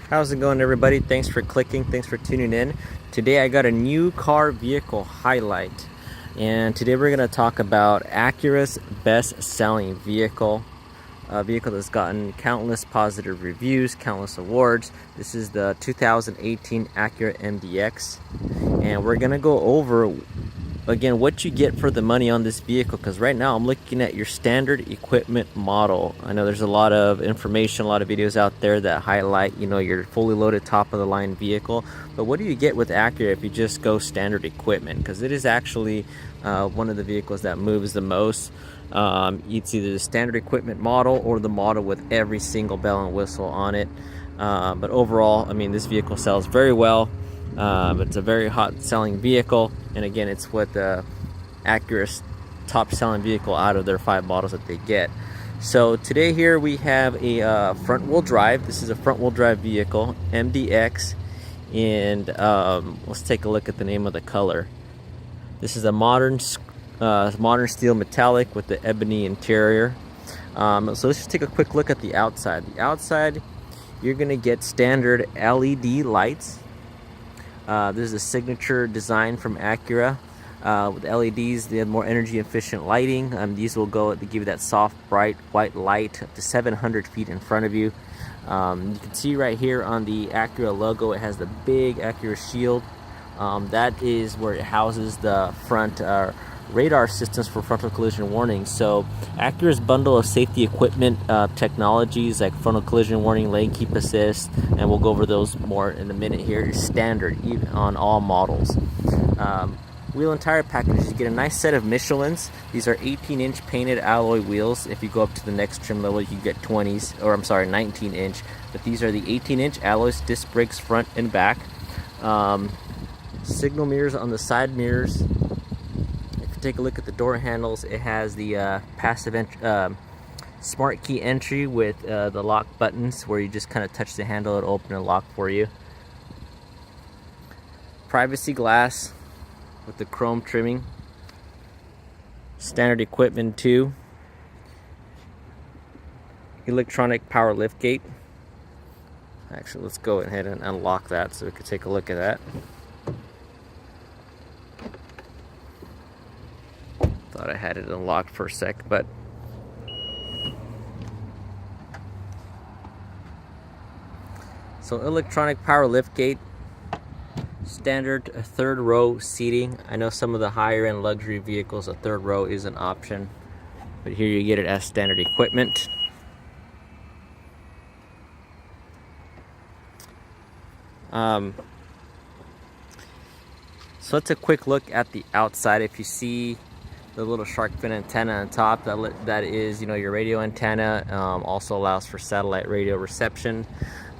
How's it going, everybody? Thanks for clicking, thanks for tuning in. Today I got a new car vehicle highlight, and today we're going to talk about Acura's best-selling vehicle, a vehicle that's gotten countless positive reviews, countless awards. This is the 2018 Acura MDX, and we're going to go over again what you get for the money on this vehicle, because right now I'm looking at your standard equipment model. I know there's a lot of information, a lot of videos out there that highlight, your fully loaded top of the line vehicle, but what do you get with Acura if you just go standard equipment? Because it is actually one of the vehicles that moves the most. It's either the standard equipment model or the model with every single bell and whistle on it, but overall, I mean, this vehicle sells very well. It's a very hot selling vehicle, and again, it's what Acura's top selling vehicle out of their 5 models that they get. So today here we have a front wheel drive. This is a front wheel drive vehicle, MDX, and let's take a look at the name of the color. This is a modern steel metallic with the ebony interior. So let's just take a quick look at the outside. The outside, you're gonna get standard LED lights. This is a signature design from Acura. With LEDs, they have more energy efficient lighting. These will go to give you that soft, bright white light up to 700 feet in front of you. You can see right here on the Acura logo, it has the big Acura shield. That is where it houses the front radar systems for frontal collision warning. So Acura's bundle of safety equipment technologies like frontal collision warning, lane keep assist, and we'll go over those more in a minute here, is standard even on all models. Wheel and tire packages, you get a nice set of Michelins. These are 18-inch painted alloy wheels. If you go up to the next trim level, you can get 19-inch, but these are the 18-inch alloys, disc brakes front and back. Signal mirrors on the side mirrors. Take a look at the door handles. It has the passive smart key entry with the lock buttons, where you just kind of touch the handle, it'll open and lock for you. Privacy glass with the chrome trimming. Standard equipment too. Electronic power lift gate. Actually, let's go ahead and unlock that so we can take a look at that. Thought I had it unlocked for a sec, but so electronic power lift gate, standard 3rd row seating. I know some of the higher end luxury vehicles, a 3rd row is an option, but here you get it as standard equipment. So let's a quick look at the outside. If you see the little shark fin antenna on top, that is, your radio antenna. Also allows for satellite radio reception.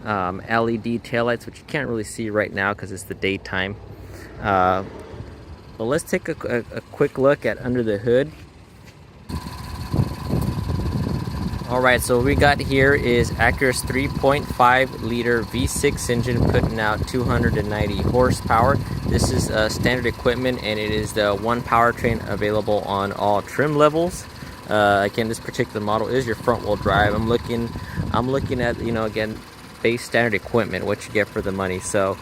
LED taillights, which you can't really see right now because it's the daytime. But let's take a quick look at under the hood. Alright, so what we got here is Acura's 3.5 liter V6 engine putting out 290 horsepower. This is standard equipment, and it is the one powertrain available on all trim levels. Again, this particular model is your front wheel drive. I'm looking at, again, base standard equipment, what you get for the money. So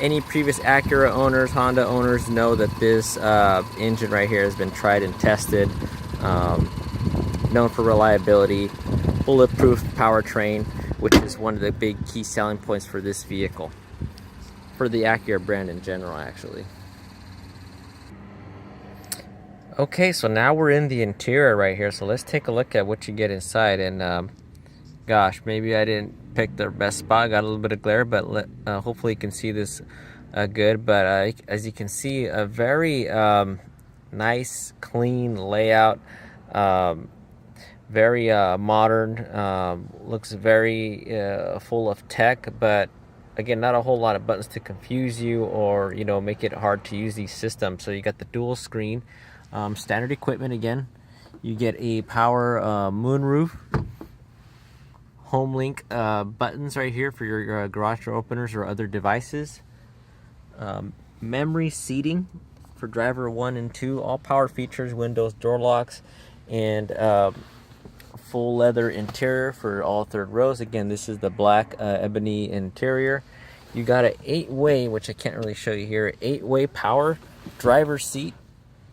any previous Acura owners, Honda owners know that this engine right here has been tried and tested. Known for reliability, bulletproof powertrain, which is one of the big key selling points for this vehicle, for the Acura brand in general, actually. Okay, so now we're in the interior right here, so let's take a look at what you get inside. And gosh, maybe I didn't pick the best spot, got a little bit of glare, but hopefully you can see this good. But as you can see, a very nice, clean layout. Very modern, looks very full of tech, but again, not a whole lot of buttons to confuse you or make it hard to use these systems. So you got the dual screen, standard equipment. Again, you get a power moonroof, home link buttons right here for your garage door openers or other devices, memory seating for driver 1 and 2, all power features, windows, door locks, and full leather interior for all third rows. Again, this is the black ebony interior. You got an 8-way, which I can't really show you here, 8-way power driver's seat,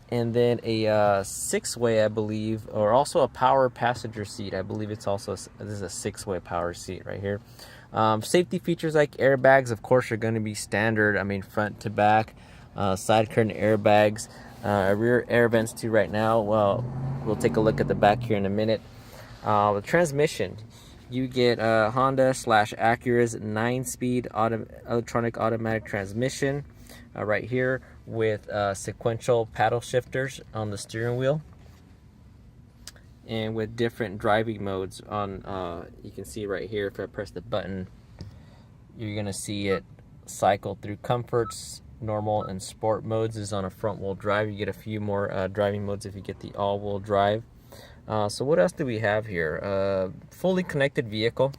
and then a 6-way, I believe, or also a power passenger seat. I believe it's also, this is a 6-way power seat right here. Safety features like airbags, of course, are going to be standard. I mean, front to back, side curtain airbags, rear air vents too right now. Well, we'll take a look at the back here in a minute. The transmission, you get Honda/Acura's 9-speed electronic automatic transmission right here with sequential paddle shifters on the steering wheel, and with different driving modes on, you can see right here, if I press the button, you're gonna see it cycle through comforts, normal and sport modes. Is on a front wheel drive. You get a few more driving modes if you get the all wheel drive. So what else do we have here? Fully connected vehicle.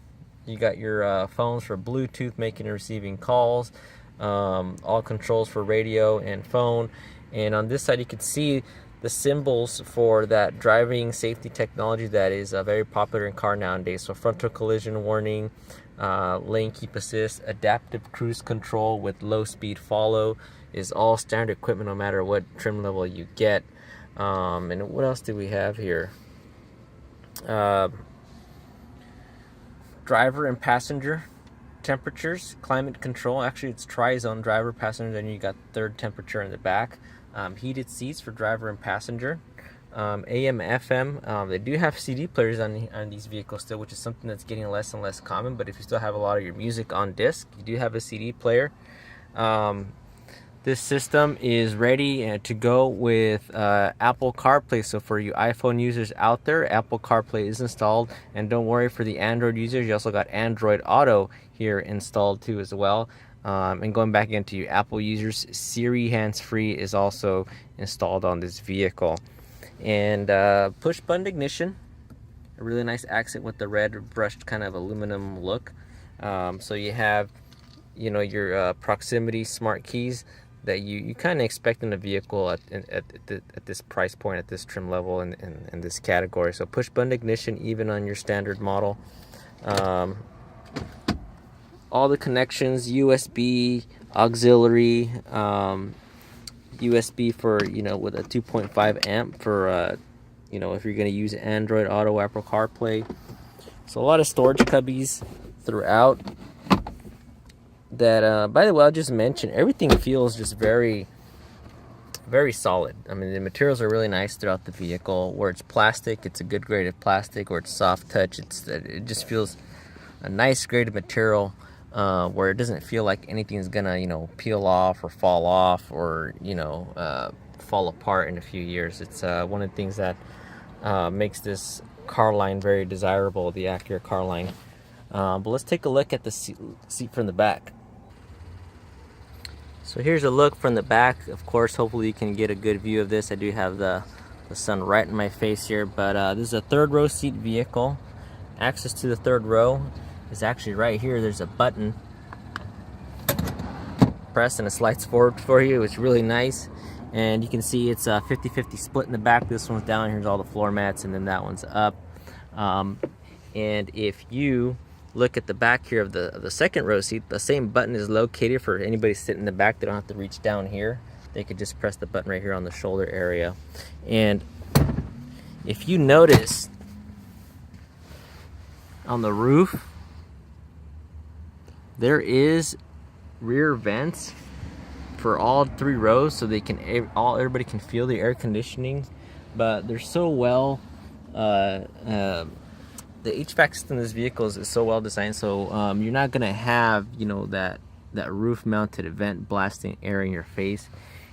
You got your phones for Bluetooth, making and receiving calls, all controls for radio and phone, and on this side you can see the symbols for that driving safety technology that is very popular in car nowadays. So frontal collision warning, lane keep assist, adaptive cruise control with low speed follow is all standard equipment no matter what trim level you get. And what else do we have here? Driver and passenger temperatures, climate control. Actually, it's tri-zone, driver, passenger, then you got third temperature in the back. Heated seats for driver and passenger. AM, FM. They do have CD players on these vehicles still, which is something that's getting less and less common. But if you still have a lot of your music on disc, you do have a CD player. This system is ready to go with Apple CarPlay. So for you iPhone users out there, Apple CarPlay is installed. And don't worry, for the Android users, you also got Android Auto here installed too as well. And going back into you Apple users, Siri hands-free is also installed on this vehicle. And push button ignition, a really nice accent with the red brushed kind of aluminum look. So you have, you know, your proximity smart keys that you kind of expect in a vehicle at this price point, at this trim level, in this category. So push button ignition even on your standard model. All the connections, USB, auxiliary, USB for, you know, with a 2.5 amp for, you know, if you're going to use Android Auto, Apple CarPlay. So a lot of storage cubbies throughout. That, by the way, I'll just mention, everything feels just very, very solid. I mean, the materials are really nice throughout the vehicle. Where it's plastic, it's a good grade of plastic. Where it's soft touch, it just feels a nice grade of material. Where it doesn't feel like anything's gonna, you know, peel off or fall off or, you know, fall apart in a few years. It's one of the things that makes this car line very desirable, the Acura car line. But let's take a look at the seat from the back. So here's a look from the back. Of course, hopefully you can get a good view of this. I do have the sun right in my face here, but this is a third row seat vehicle. Access to the third row is actually right here. There's a button. Press and it slides forward for you. It's really nice. And you can see it's a 50-50 split in the back. This one's down. Here's all the floor mats, and then that one's up. And if you look at the back here of the second row seat, the same button is located for anybody sitting in the back. They don't have to reach down here. They could just press the button right here on the shoulder area. And if you notice on the roof, there is rear vents for all three rows, so they can everybody can feel the air conditioning. But they're so well the HVAC system in this vehicle is so well designed, so you're not gonna have, you know, that roof mounted vent blasting air in your face.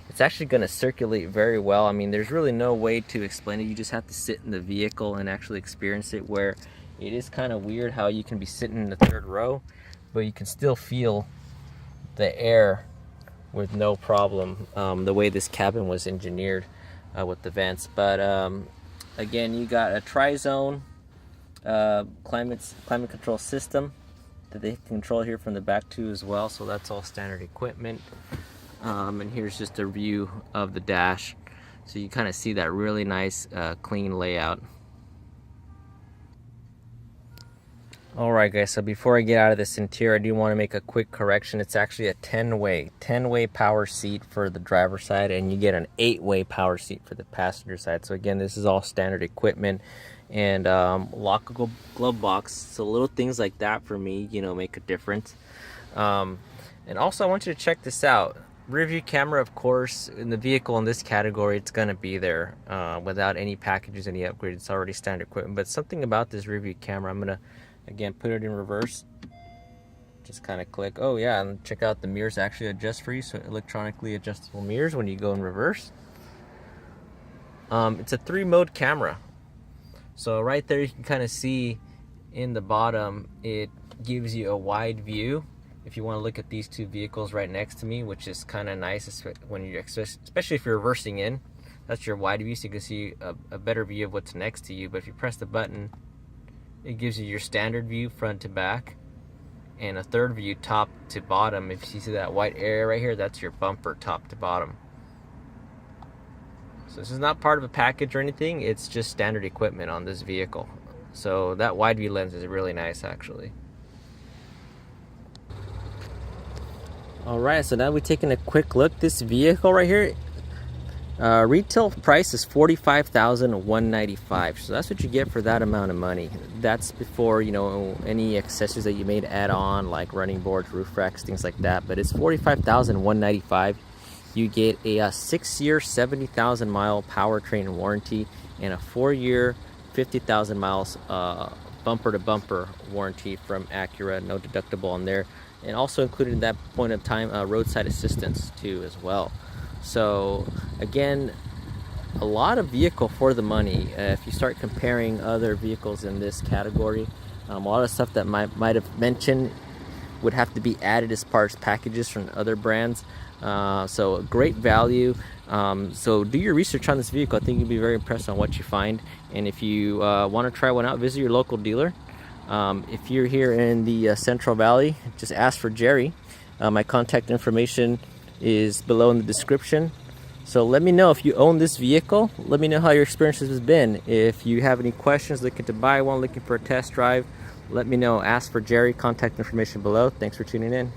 It's actually gonna circulate very well. I mean, there's really no way to explain it. You just have to sit in the vehicle and actually experience it, where it is kind of weird how you can be sitting in the third row, but you can still feel the air with no problem, the way this cabin was engineered with the vents. But again, you got a tri-zone climate control system that they control here from the back too as well, so that's all standard equipment. And here's just a view of the dash, so you kind of see that really nice clean layout. Alright guys, so before I get out of this interior, I do want to make a quick correction. It's actually a 10-way power seat for the driver's side, and you get an 8-way power seat for the passenger side. So again, this is all standard equipment, and lockable glove box. So little things like that for me, you know, make a difference. And also I want you to check this out. Rear view camera, of course, in the vehicle in this category, it's going to be there without any packages, any upgrades. It's already standard equipment. But something about this rear view camera, I'm going to again put it in reverse, just kind of click. Oh yeah, and check out the mirrors actually adjust for you, so electronically adjustable mirrors when you go in reverse. It's a 3-mode camera, so right there you can kind of see in the bottom it gives you a wide view if you want to look at these two vehicles right next to me, which is kind of nice when you're, especially if you're reversing in. That's your wide view, so you can see a better view of what's next to you. But if you press the button, it gives you your standard view front to back, and a third view top to bottom. If you see that white area right here, that's your bumper top to bottom. So this is not part of a package or anything, it's just standard equipment on this vehicle. So that wide view lens is really nice actually. Alright, so now we're taking a quick look. This vehicle right here, retail price is $45,195. So that's what you get for that amount of money. That's before, you know, any accessories that you may add on, like running boards, roof racks, things like that. But it's $45,195. You get a 6-year, 70,000 mile powertrain warranty and a 4-year, 50,000 miles bumper to bumper warranty from Acura. No deductible on there, and also included in that point of time roadside assistance too as well. So again, a lot of vehicle for the money. If you start comparing other vehicles in this category, a lot of stuff that might have mentioned would have to be added as parts packages from other brands. So great value. So do your research on this vehicle. I think you'll be very impressed on what you find. And if you want to try one out, visit your local dealer. If you're here in the Central Valley, just ask for Jerry. My contact information is below in the description. So let me know if you own this vehicle. Let me know how your experience has been. If you have any questions, looking to buy one, looking for a test drive, let me know. Ask for Jerry. Contact information below. Thanks for tuning in.